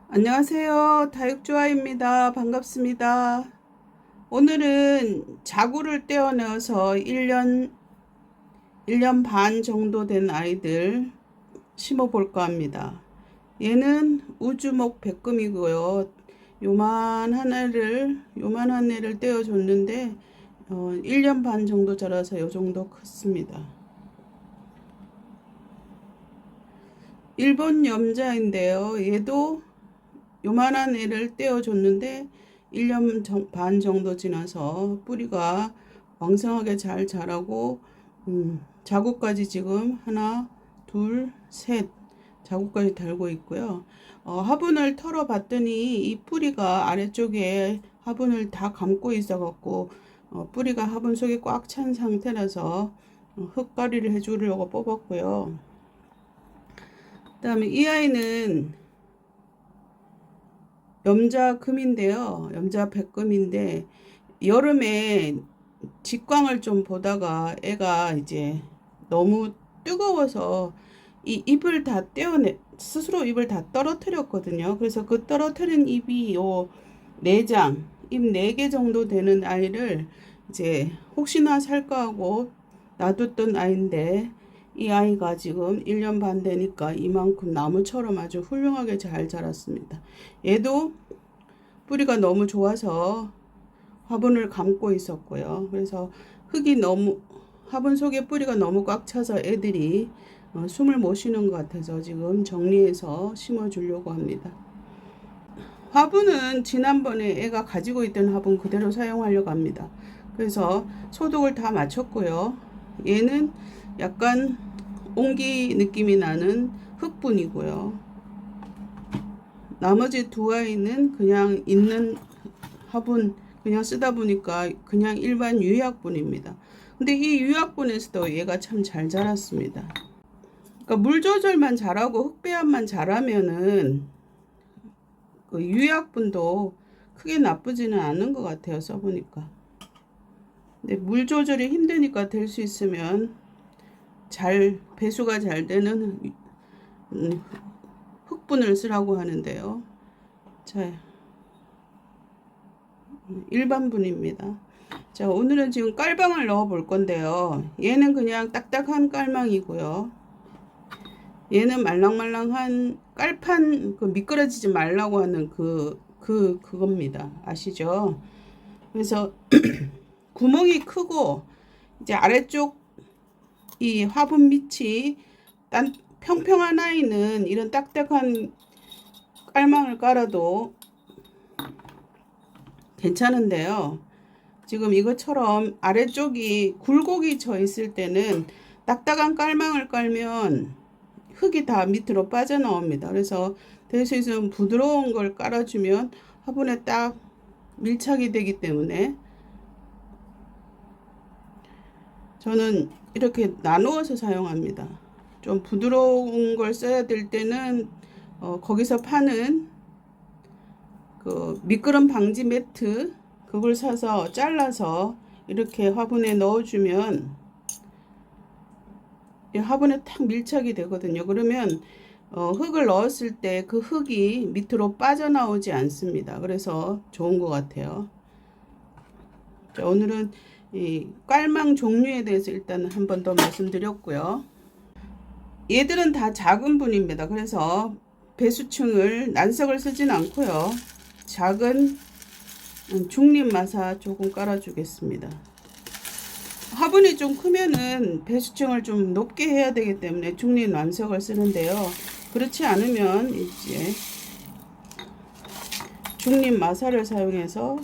안녕하세요. 다육조아입니다. 반갑습니다. 오늘은 자구를 떼어내어서 1년 반 정도 된 아이들 심어 볼까 합니다. 얘는 우주목 백금이고요. 요만한 애를 떼어줬는데 1년 반 정도 자라서 요 정도 컸습니다. 일본 염자인데요. 얘도 요만한 애를 떼어줬는데 1년 반 정도 지나서 뿌리가 왕성하게 잘 자라고 자구까지 지금 하나 둘 셋 자구까지 달고 있고요. 화분을 털어 봤더니 이 뿌리가 아래쪽에 화분을 다 감고 있어 갖고 뿌리가 화분 속에 꽉 찬 상태라서 흙가리를 해주려고 뽑았고요. 그 다음에 이 아이는 염자금인데요. 염자 백금인데 여름에 직광을 좀 보다가 애가 이제 너무 뜨거워서 이 잎을 다 스스로 잎을 다 떨어뜨렸거든요. 그래서 그 떨어뜨린 잎이 요 4장, 잎 4개 정도 되는 아이를 이제 혹시나 살까 하고 놔뒀던 아이인데 이 아이가 지금 1년 반 되니까 이만큼 나무처럼 아주 훌륭하게 잘 자랐습니다. 얘도 뿌리가 너무 좋아서 화분을 감고 있었고요. 그래서 화분 속에 뿌리가 너무 꽉 차서 애들이 숨을 못 쉬는 것 같아서 지금 정리해서 심어 주려고 합니다. 화분은 지난번에 애가 가지고 있던 화분 그대로 사용하려고 합니다. 그래서 소독을 다 마쳤고요. 얘는 약간 옹기 느낌이 나는 흙분이고요. 나머지 두 아이는 그냥 있는 화분 그냥 쓰다 보니까 그냥 일반 유약분입니다. 근데 이 유약분에서도 얘가 참 잘 자랐습니다. 그러니까 물 조절만 잘하고 흙배합만 잘하면은 그 유약분도 크게 나쁘지는 않은 것 같아요. 써보니까. 근데 물 조절이 힘드니까 될 수 있으면 배수가 잘 되는 흙분을 쓰라고 하는데요. 자, 일반분입니다. 자, 오늘은 지금 깔방을 넣어 볼 건데요. 얘는 그냥 딱딱한 깔망이고요. 얘는 말랑말랑한 깔판, 미끄러지지 말라고 하는 그겁니다. 아시죠? 그래서 구멍이 크고 이제 아래쪽 이 화분 밑이 평평한 아이는 이런 딱딱한 깔망을 깔아도 괜찮은데요. 지금 이것처럼 아래쪽이 굴곡이 져 있을 때는 딱딱한 깔망을 깔면 흙이 다 밑으로 빠져나옵니다. 그래서 될 수 있으면 부드러운 걸 깔아주면 화분에 딱 밀착이 되기 때문에 저는 이렇게 나누어서 사용합니다. 좀 부드러운 걸 써야 될 때는 거기서 파는 그 미끄럼 방지 매트 그걸 사서 잘라서 이렇게 화분에 넣어주면 화분에 탁 밀착이 되거든요. 그러면 흙을 넣었을 때 그 흙이 밑으로 빠져나오지 않습니다. 그래서 좋은 것 같아요. 자, 오늘은 이 깔망 종류에 대해서 일단 한 번 더 말씀드렸고요. 얘들은 다 작은 분입니다. 그래서 배수층을 난석을 쓰진 않고요. 작은 중립마사 조금 깔아주겠습니다. 화분이 좀 크면은 배수층을 좀 높게 해야 되기 때문에 중립 난석을 쓰는데요. 그렇지 않으면 이제 중립 마사를 사용해서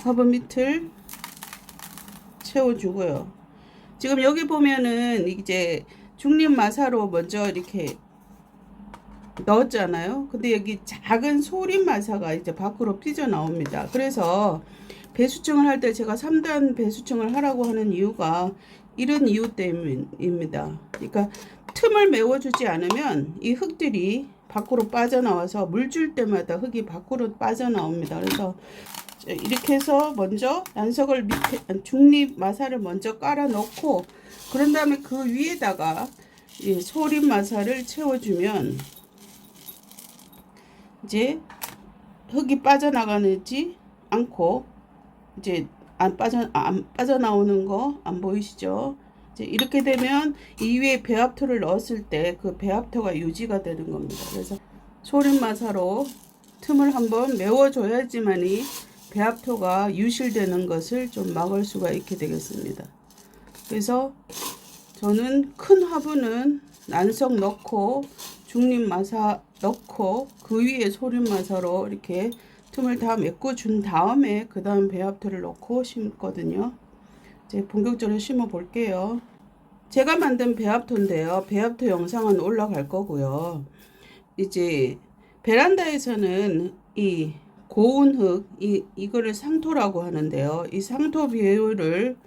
화분 밑을 채워주고요. 지금 여기 보면은 이제 중립 마사로 먼저 이렇게 넣었잖아요. 근데 여기 작은 소림 마사가 이제 밖으로 삐져나옵니다. 그래서 배수층을 할 때 제가 3단 배수층을 하라고 하는 이유가 이런 이유 때문입니다. 그러니까 틈을 메워주지 않으면 이 흙들이 밖으로 빠져나와서 물 줄 때마다 흙이 밖으로 빠져나옵니다. 그래서 이렇게 해서 먼저 난석을 중립 마사를 먼저 깔아 놓고 그런 다음에 그 위에다가 이 소림 마사를 채워주면 이제 흙이 빠져나가지 않고 이제 안 빠져나오는 거 안 보이시죠? 이제 이렇게 되면 이 위에 배합토를 넣었을 때 그 배합토가 유지가 되는 겁니다. 그래서 소림 마사로 틈을 한번 메워줘야지만이 배합토가 유실되는 것을 좀 막을 수가 있게 되겠습니다. 그래서 저는 큰 화분은 난석 넣고 중립 마사 넣고 그 위에 소림 마사로 이렇게 틈을 다 메꿔 준 다음에 그 다음 배합토를 넣고 심거든요. 이제 본격적으로 심어 볼게요. 제가 만든 배합토인데요. 배합토 영상은 올라갈 거고요. 이제 베란다에서는 이 고운 흙, 이거를 상토라고 하는데요. 이 상토 비율을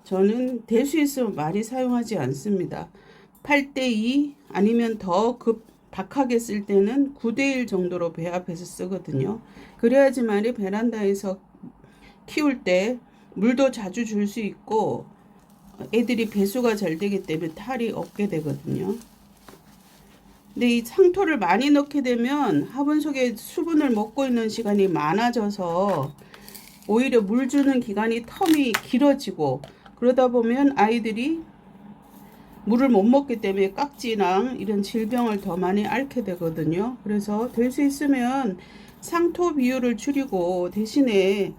저는 될 수 있으면 많이 사용하지 않습니다. 8대2 아니면 더 박하게 쓸 때는 9대1 정도로 배합해서 쓰거든요. 그래야지만이 베란다에서 키울 때 물도 자주 줄 수 있고 애들이 배수가 잘 되기 때문에 탈이 없게 되거든요. 근데 이 상토를 많이 넣게 되면 화분 속에 수분을 먹고 있는 시간이 많아져서 오히려 물 주는 기간이 텀이 길어지고 그러다 보면 아이들이 물을 못 먹기 때문에 깍지랑 이런 질병을 더 많이 앓게 되거든요. 그래서 될 수 있으면 상토 비율을 줄이고 대신에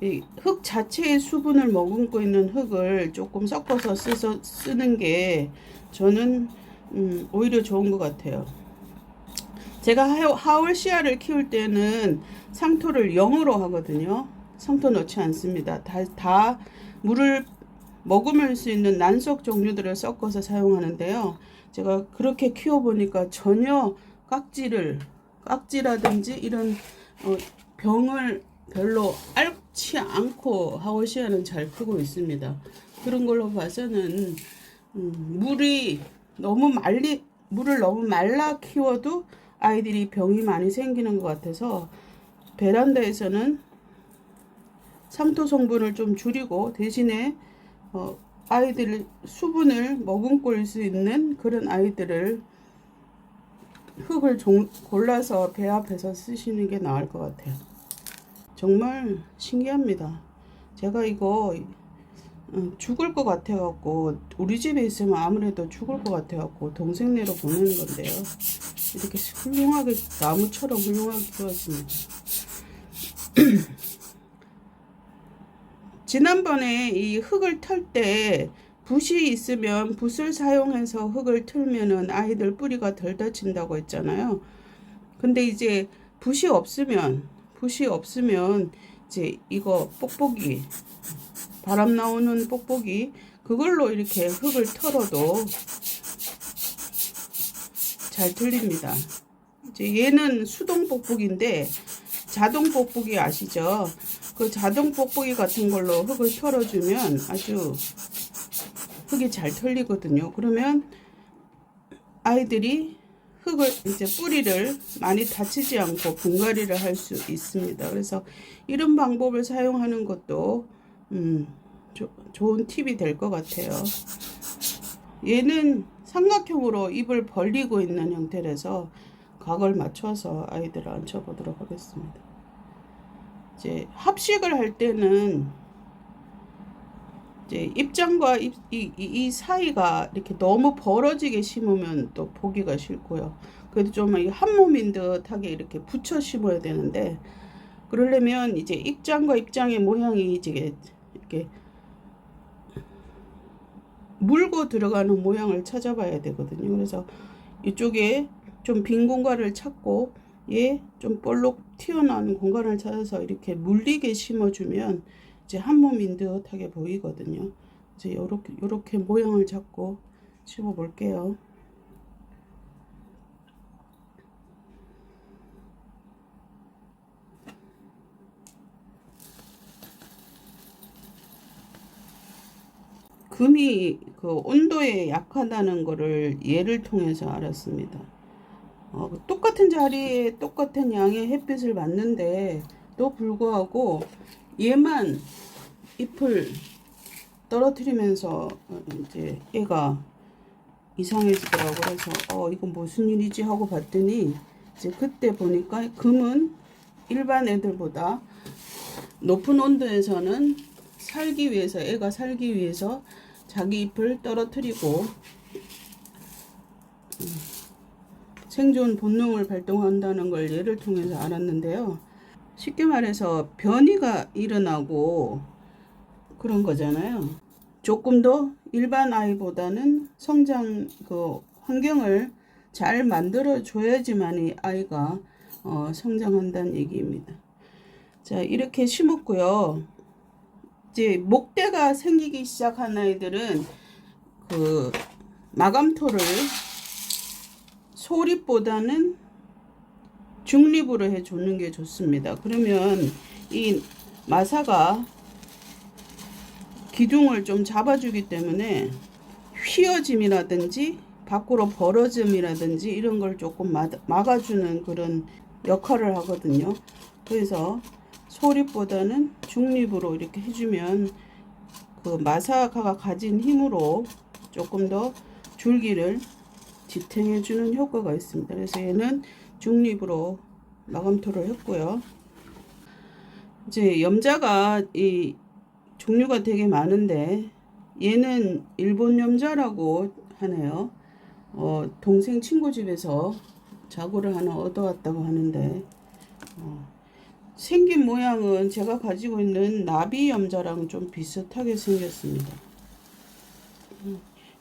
이 흙 자체의 수분을 머금고 있는 흙을 조금 섞어서 쓰는 게 저는 오히려 좋은 것 같아요. 제가 하울시아를 키울 때는 상토를 0으로 하거든요. 상토 넣지 않습니다. 다 물을 머금을 수 있는 난석 종류들을 섞어서 사용하는데요. 제가 그렇게 키워보니까 전혀 깍지라든지 이런 병을 별로 앓지 않고 하울시아는 잘 크고 있습니다. 그런 걸로 봐서는 물을 너무 말라 키워도 아이들이 병이 많이 생기는 것 같아서 베란다에서는 상토 성분을 좀 줄이고 대신에 아이들 수분을 머금고 수 있는 그런 아이들을 흙을 골라서 배합해서 쓰시는 게 나을 것 같아요. 정말 신기합니다. 제가 이거 죽을 것 같아 갖고 우리 집에 있으면 아무래도 죽을 것 같아 갖고 동생네로 보내는 건데요. 이렇게 훌륭하게 나무처럼 훌륭하게 키웠습니다. 지난번에 이 흙을 털 때 붓이 있으면 붓을 사용해서 흙을 틀면은 아이들 뿌리가 덜 다친다고 했잖아요. 근데 이제 붓이 없으면 이제 이거 뽁뽁이 바람 나오는 뽁뽁이 그걸로 이렇게 흙을 털어도 잘 틀립니다. 이제 얘는 수동 뽁뽁인데 자동 뽁뽁이 아시죠? 그 자동 뽁뽁이 같은 걸로 흙을 털어주면 아주 흙이 잘 털리거든요. 그러면 아이들이 흙을 이제 뿌리를 많이 다치지 않고 분갈이를 할 수 있습니다. 그래서 이런 방법을 사용하는 것도 좋은 팁이 될 것 같아요. 얘는 삼각형으로 입을 벌리고 있는 형태라서 각을 맞춰서 아이들을 앉혀보도록 하겠습니다. 이제 합식을 할 때는 이제 입장과 이 사이가 이렇게 너무 벌어지게 심으면 또 보기가 싫고요. 그래도 좀 한 몸인 듯하게 이렇게 붙여 심어야 되는데 그러려면 이제 입장과 입장의 모양이 이제 이렇게 물고 들어가는 모양을 찾아봐야 되거든요. 그래서 이쪽에 좀 빈 공간을 찾고 얘 좀 볼록 튀어나온 공간을 찾아서 이렇게 물리게 심어주면 이제 한 몸인 듯하게 보이거든요. 이제 요렇게 모양을 잡고 심어 볼게요. 금이 그 온도에 약하다는 거를 얘를 통해서 알았습니다. 똑같은 자리에 똑같은 양의 햇빛을 받는데도 불구하고 얘만 잎을 떨어뜨리면서 이제 얘가 이상해지더라고. 그래서 이건 무슨 일이지 하고 봤더니 이제 그때 보니까 금은 일반 애들보다 높은 온도에서는 살기 위해서, 애가 살기 위해서 자기 잎을 떨어뜨리고 생존 본능을 발동한다는 걸 예를 통해서 알았는데요. 쉽게 말해서 변이가 일어나고 그런 거잖아요. 조금 더 일반 아이보다는 성장 환경을 잘 만들어 줘야지만 이 아이가 성장한다는 얘기입니다. 자, 이렇게 심었고요. 이제 목대가 생기기 시작한 아이들은 그 마감토를 소립보다는 중립으로 해주는 게 좋습니다. 그러면 이 마사가 기둥을 좀 잡아주기 때문에 휘어짐이라든지 밖으로 벌어짐이라든지 이런 걸 조금 막아주는 그런 역할을 하거든요. 그래서 소립보다는 중립으로 이렇게 해주면 그 마사가 가진 힘으로 조금 더 줄기를 지탱해주는 효과가 있습니다. 그래서 얘는 중립으로 마감토를 했고요. 이제 염자가 이 종류가 되게 많은데 얘는 일본 염자라고 하네요. 동생 친구 집에서 자구를 하나 얻어왔다고 하는데 생긴 모양은 제가 가지고 있는 나비 염자랑 좀 비슷하게 생겼습니다.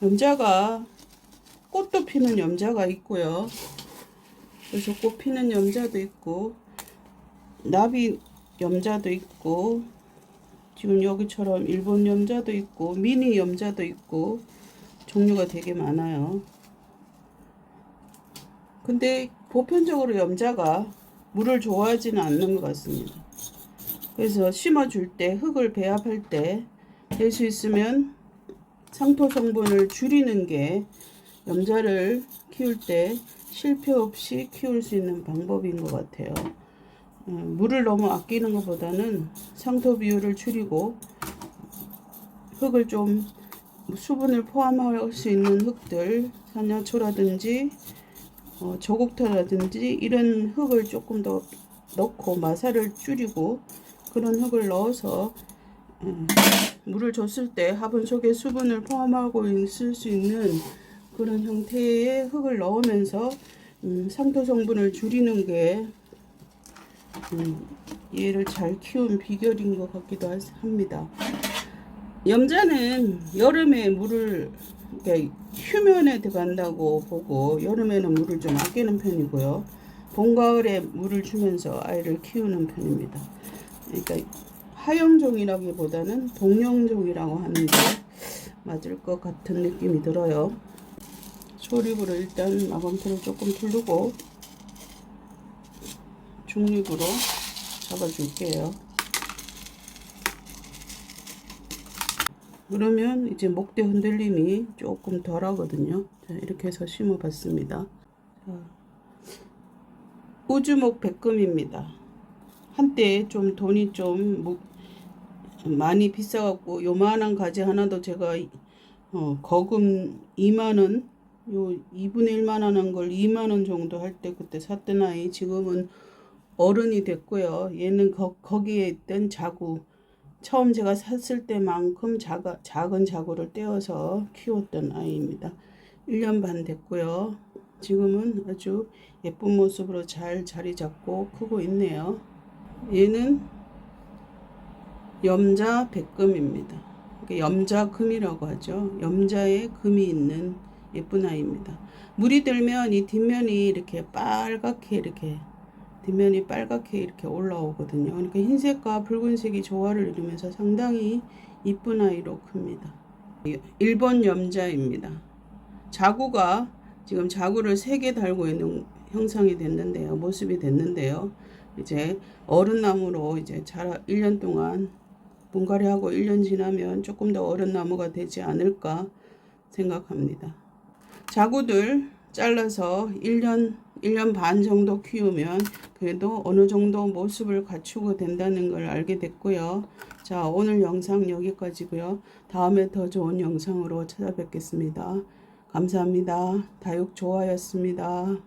염자가 꽃도 피는 염자가 있고요. 그래서 꽃 피는 염자도 있고 나비 염자도 있고 지금 여기처럼 일본 염자도 있고 미니 염자도 있고 종류가 되게 많아요. 근데 보편적으로 염자가 물을 좋아하지는 않는 것 같습니다. 그래서 심어줄 때 흙을 배합할 때 될 수 있으면 상토 성분을 줄이는 게 염자를 키울 때 실패 없이 키울 수 있는 방법인 것 같아요. 물을 너무 아끼는 것보다는 상토 비율을 줄이고 흙을 좀 수분을 포함할 수 있는 흙들, 산야초라든지 저곡터라든지 이런 흙을 조금 더 넣고 마사를 줄이고 그런 흙을 넣어서 물을 줬을 때 화분 속에 수분을 포함하고 있을 수 있는 그런 형태의 흙을 넣으면서 상토 성분을 줄이는 게 얘를 잘 키운 비결인 것 같기도 합니다. 염자는 여름에 물을 휴면에 들어간다고 보고 여름에는 물을 좀 아끼는 편이고요. 봄, 가을에 물을 주면서 아이를 키우는 편입니다. 그러니까 하형종이라기보다는 동형종이라고 하는 게 맞을 것 같은 느낌이 들어요. 소립으로 일단 마감토를 조금 두르고 중립으로 잡아줄게요. 그러면 이제 목대 흔들림이 조금 덜 하거든요. 자, 이렇게 해서 심어 봤습니다. 우주목 백금입니다. 한때 좀 돈이 좀 많이 비싸갖고 요만한 가지 하나도 제가 거금 2만원, 요 2분의 1만원 한 걸 2만원 정도 할 때 그때 샀던 아이, 지금은 어른이 됐고요. 얘는 거기에 있던 자구, 처음 제가 샀을 때만큼 작은 자구를 떼어서 키웠던 아이입니다. 1년 반 됐고요. 지금은 아주 예쁜 모습으로 잘 자리 잡고 크고 있네요. 얘는 염자 백금입니다. 염자금이라고 하죠. 염자에 금이 있는 예쁜 아이입니다. 물이 들면 이 뒷면이 이렇게 빨갛게 뒷면이 빨갛게 이렇게 올라오거든요. 그러니까 흰색과 붉은색이 조화를 이루면서 상당히 이쁜 아이로 큽니다. 일본 염자입니다. 자구가 지금 자구를 3개 달고 있는 형상이 됐는데요. 모습이 됐는데요. 이제 어른 나무로 이제 1년 동안 분갈이하고 1년 지나면 조금 더 어른 나무가 되지 않을까 생각합니다. 자구들 잘라서 1년 반 정도 키우면 그래도 어느 정도 모습을 갖추고 된다는 걸 알게 됐고요. 자, 오늘 영상 여기까지고요. 다음에 더 좋은 영상으로 찾아뵙겠습니다. 감사합니다. 다육 좋아였습니다.